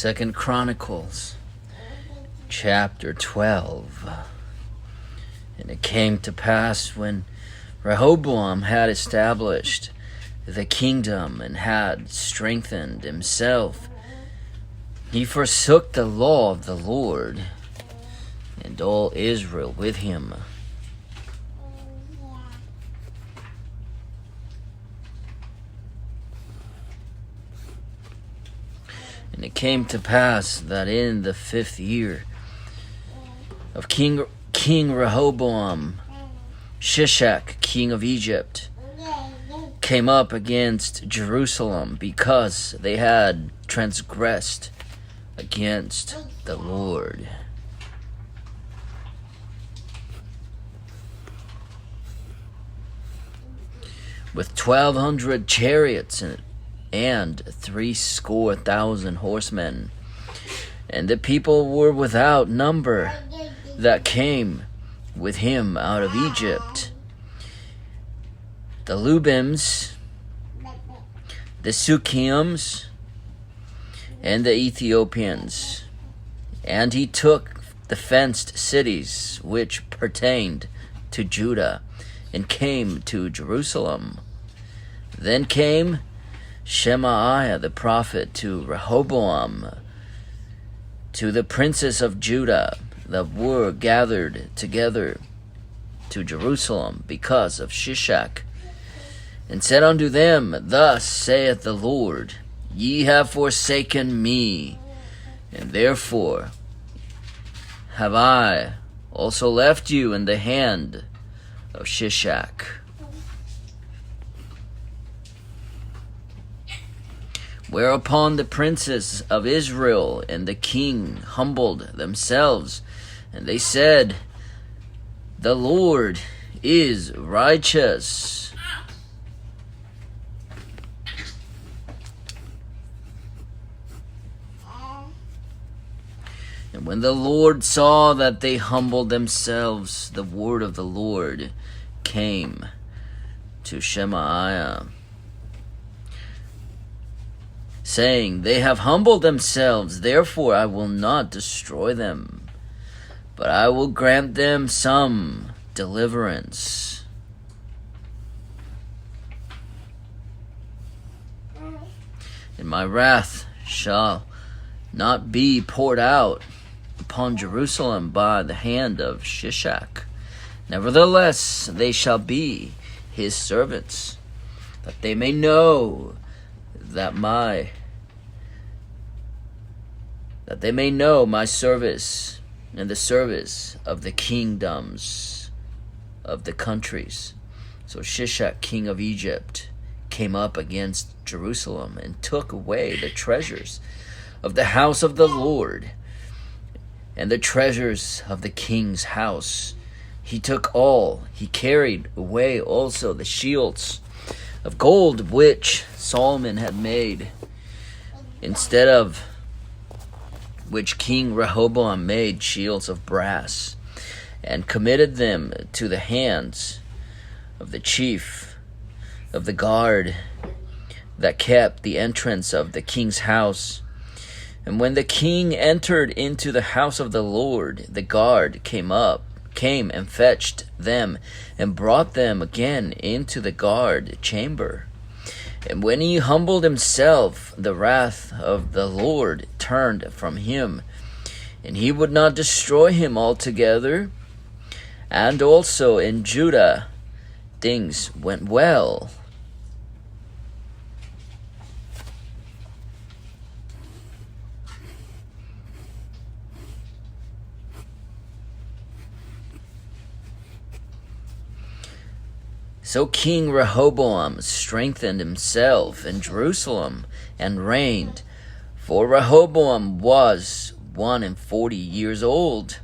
Second Chronicles, chapter 12. And it came to pass when Rehoboam had established the kingdom and had strengthened himself, he forsook the law of the Lord, and all Israel with him. And it came to pass that in the 5th year of King Rehoboam, Shishak, king of Egypt, came up against Jerusalem because they had transgressed against the Lord. With 1,200 chariots and 70,000 horsemen, and the people were without number that came with him out of Egypt. The Lubims, the Sukkiims, and the Ethiopians. And he took the fenced cities which pertained to Judah, and came to Jerusalem. Then came Shemaiah the prophet to Rehoboam, to the princes of Judah that were gathered together to Jerusalem because of Shishak, and said unto them, Thus saith the Lord, Ye have forsaken me, and therefore have I also left you in the hand of Shishak. Whereupon the princes of Israel and the king humbled themselves, and they said, The Lord is righteous. And when the Lord saw that they humbled themselves, the word of the Lord came to Shemaiah, saying, They have humbled themselves, therefore I will not destroy them, but I will grant them some deliverance. And my wrath shall not be poured out upon Jerusalem by the hand of Shishak. Nevertheless, they shall be his servants, that they may know my service and the service of the kingdoms of the countries. So Shishak, king of Egypt, came up against Jerusalem and took away the treasures of the house of the Lord and the treasures of the king's house. He took all. He carried away also the shields of gold which Solomon had made, instead of which King Rehoboam made shields of brass, and committed them to the hands of the chief of the guard that kept the entrance of the king's house. And when the king entered into the house of the Lord, the guard came and fetched them, and brought them again into the guard chamber. And when he humbled himself, the wrath of the Lord turned from him, and he would not destroy him altogether. And also in Judah things went well. So King Rehoboam strengthened himself in Jerusalem and reigned. For Rehoboam was 41 years old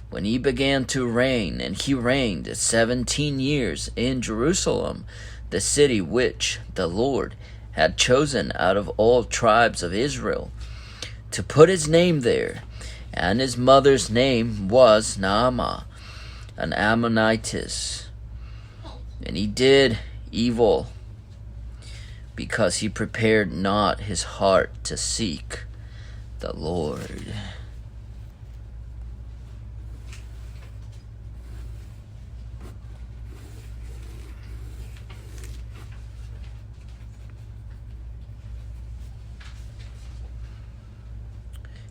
when he began to reign, and he reigned 17 years in Jerusalem, the city which the Lord had chosen out of all tribes of Israel, to put his name there. And his mother's name was Naamah, an Ammonitess. And he did evil because he prepared not his heart to seek the Lord.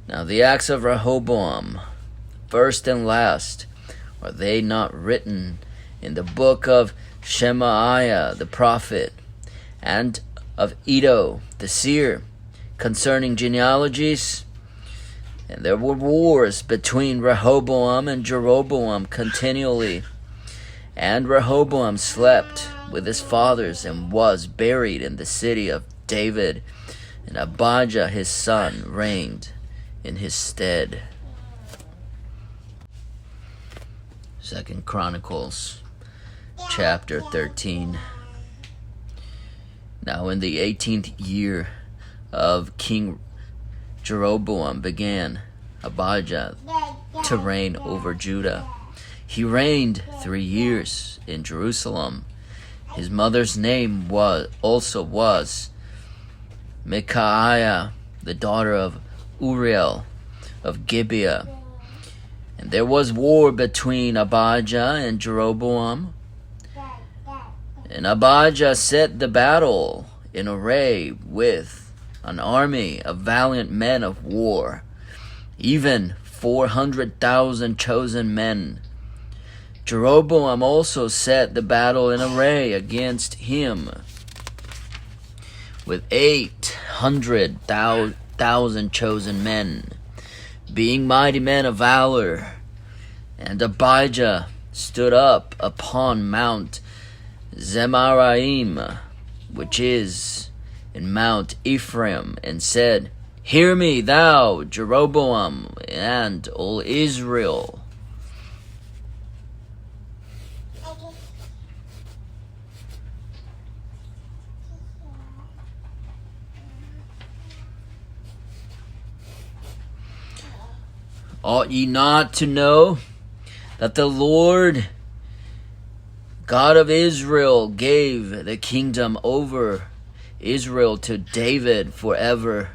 Now the acts of Rehoboam, first and last, are they not written in the book of Shemaiah the prophet, and of Iddo the seer, concerning genealogies? And there were wars between Rehoboam and Jeroboam continually. And Rehoboam slept with his fathers and was buried in the city of David, and Abijah his son reigned in his stead. 2 Chronicles chapter 13. Now in the 18th year of King Jeroboam began Abijah to reign over Judah. He reigned 3 years in Jerusalem. His mother's name was Micaiah, the daughter of Uriel of Gibeah. And there was war between Abijah and Jeroboam. And Abijah set the battle in array with an army of valiant men of war, even 400,000 chosen men. Jeroboam also set the battle in array against him with 800,000 chosen men, being mighty men of valor. And Abijah stood up upon Mount Zemaraim, which is in Mount Ephraim, and said, Hear me, thou, Jeroboam, and all Israel. Ought ye not to know that the Lord God of Israel gave the kingdom over Israel to David forever,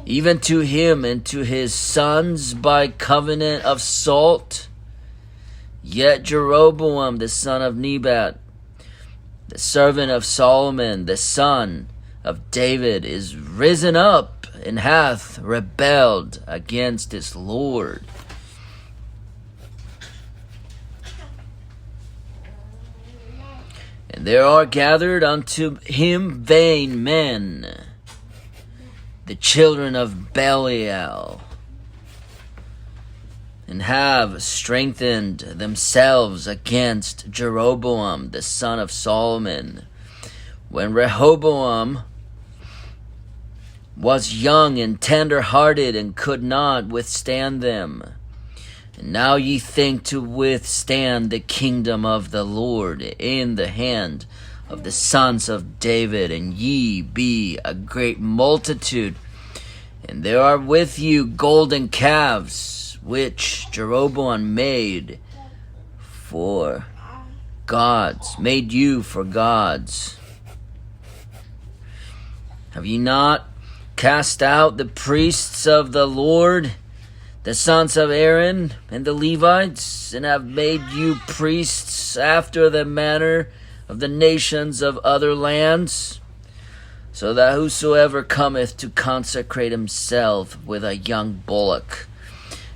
even to him and to his sons by covenant of salt? Yet Jeroboam the son of Nebat, the servant of Solomon, the son of David, is risen up and hath rebelled against his Lord. And there are gathered unto him vain men, the children of Belial, and have strengthened themselves against Jeroboam the son of Solomon, when Rehoboam was young and tender-hearted, and could not withstand them. And now ye think to withstand the kingdom of the Lord in the hand of the sons of David, and ye be a great multitude. And there are with you golden calves, which Jeroboam made you for gods. Have ye not cast out the priests of the Lord, the sons of Aaron, and the Levites, and have made you priests after the manner of the nations of other lands? So that whosoever cometh to consecrate himself with a young bullock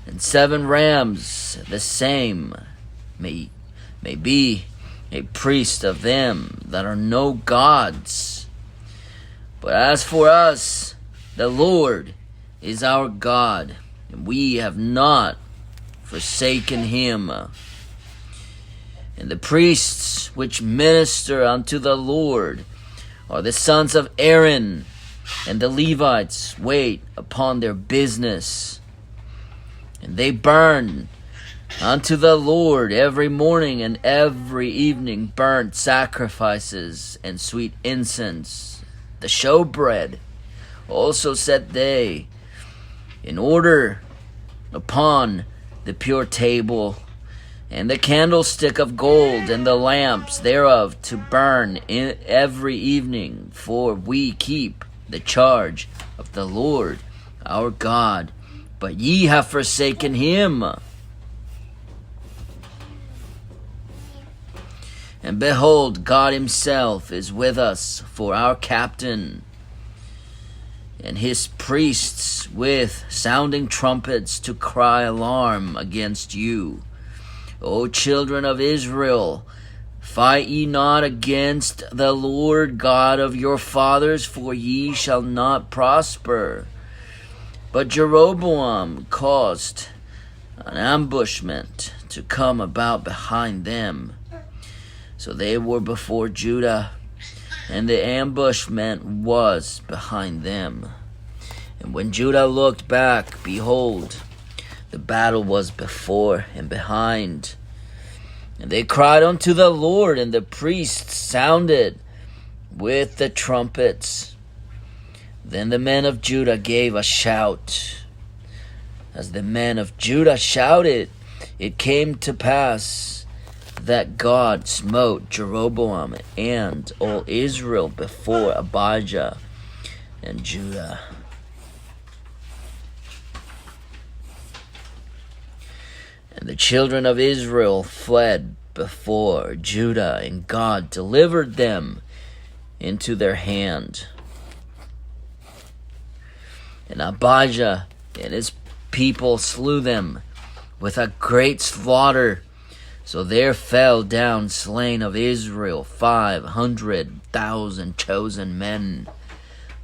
and 7 rams, the same may be a priest of them that are no gods. But as for us, the Lord is our God, and we have not forsaken him. And the priests which minister unto the Lord are the sons of Aaron, and the Levites wait upon their business. And they burn unto the Lord every morning and every evening burnt sacrifices and sweet incense. The showbread also set they in order upon the pure table, and the candlestick of gold, and the lamps thereof to burn every evening. For we keep the charge of the Lord our God, but ye have forsaken him. And behold, God himself is with us for our captain, and his priests with sounding trumpets to cry alarm against you. O children of Israel, fight ye not against the Lord God of your fathers, for ye shall not prosper. But Jeroboam caused an ambushment to come about behind them. So they were before Judah, and the ambushment was behind them. And when Judah looked back, behold, the battle was before and behind. And they cried unto the Lord, and the priests sounded with the trumpets. Then the men of Judah gave a shout. As the men of Judah shouted, it came to pass that God smote Jeroboam and all Israel before Abijah and Judah. And the children of Israel fled before Judah, and God delivered them into their hand. And Abijah and his people slew them with a great slaughter. So there fell down slain of Israel 500,000 chosen men.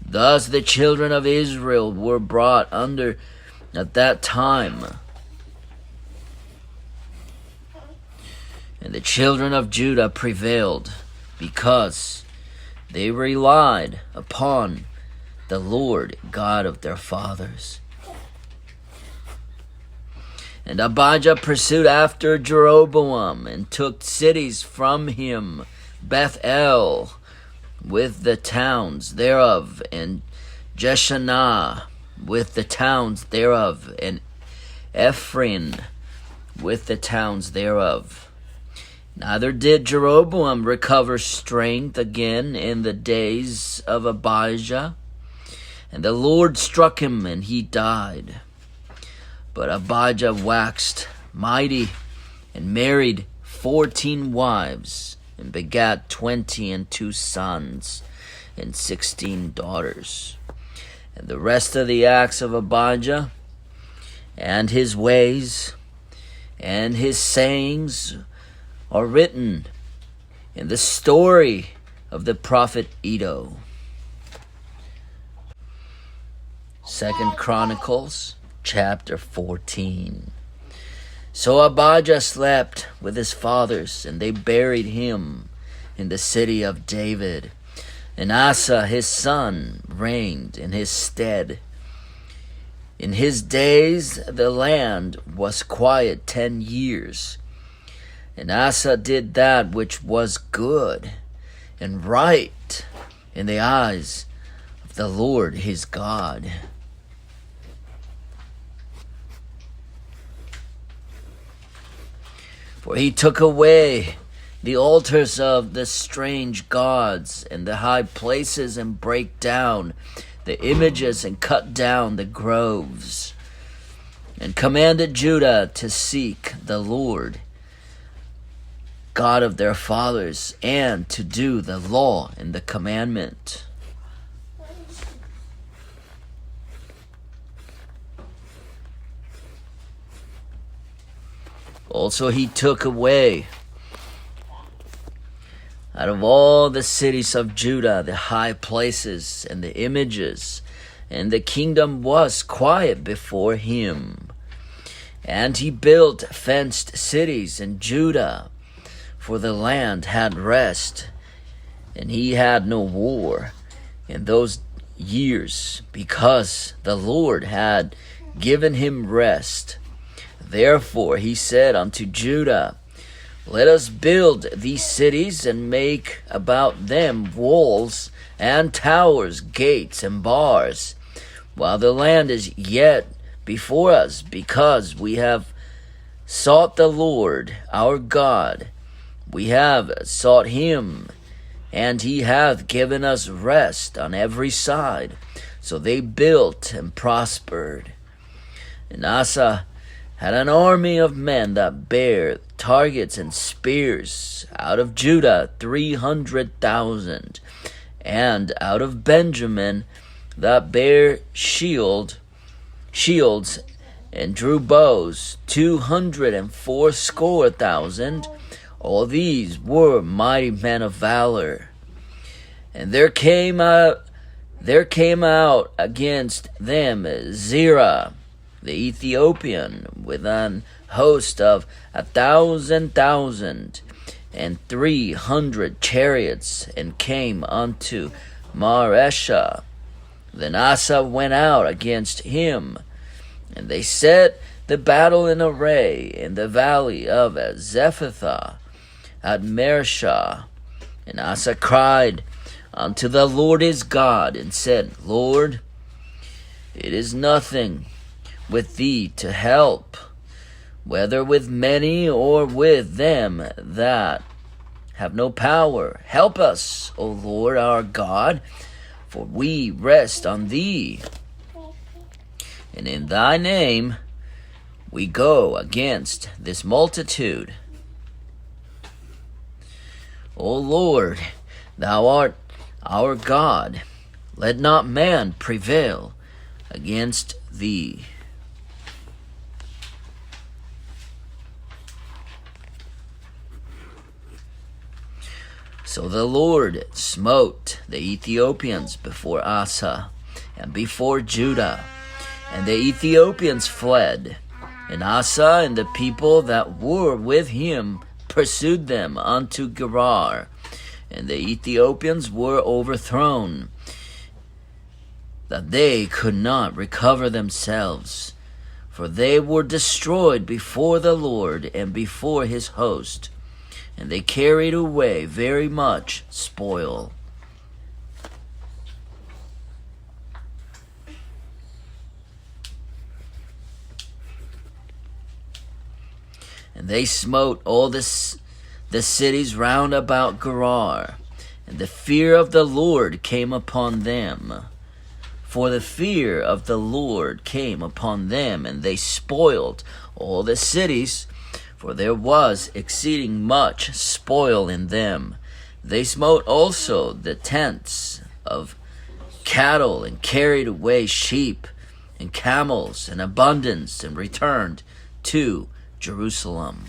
Thus the children of Israel were brought under at that time. And the children of Judah prevailed, because they relied upon the Lord God of their fathers. And Abijah pursued after Jeroboam, and took cities from him, Bethel with the towns thereof, and Jeshanah with the towns thereof, and Ephraim with the towns thereof. Neither did Jeroboam recover strength again in the days of Abijah, and the Lord struck him, and he died. But Abijah waxed mighty, and married 14 wives, and begat 22 sons, and 16 daughters. And the rest of the acts of Abijah, and his ways, and his sayings, are written in the story of the prophet Iddo. 2 Chronicles chapter 14. So Abijah slept with his fathers, and they buried him in the city of David. And Asa his son reigned in his stead. In his days the land was quiet 10 years. And Asa did that which was good and right in the eyes of the Lord his God. For he took away the altars of the strange gods and the high places, and brake down the images, and cut down the groves, and commanded Judah to seek the Lord God of their fathers, and to do the law and the commandment. Also he took away out of all the cities of Judah the high places and the images, and the kingdom was quiet before him. And he built fenced cities in Judah, for the land had rest, and he had no war in those years, because the Lord had given him rest. Therefore he said unto Judah, Let us build these cities, and make about them walls and towers, gates and bars, while the land is yet before us, because we have sought the Lord our God. We have sought him, and he hath given us rest on every side. So they built and prospered. And Asa had an army of men that bare targets and spears, out of Judah 300,000, and out of Benjamin that bare shields and drew bows 280,000. All these were mighty men of valor. And there came out against them Zerah the Ethiopian with an host of 1,000,000 and 300 chariots, and came unto Maresha. Then Asa went out against him, and they set the battle in array in the valley of Zephathah at Mareshah. And Asa cried unto the Lord his God, and said, Lord, it is nothing with thee to help, whether with many or with them that have no power. Help us, O Lord our God, for we rest on thee. And in thy name we go against this multitude. O Lord, thou art our God. Let not man prevail against thee. So the Lord smote the Ethiopians before Asa and before Judah, and the Ethiopians fled. And Asa and the people that were with him pursued them unto Gerar, and the Ethiopians were overthrown, that they could not recover themselves, for they were destroyed before the Lord and before his host. And they carried away very much spoil. And they smote all the cities round about Gerar, and the fear of the Lord came upon them. For the fear of the Lord came upon them, and they spoiled all the cities, for there was exceeding much spoil in them. They smote also the tents of cattle, and carried away sheep and camels in abundance, and returned to Jerusalem.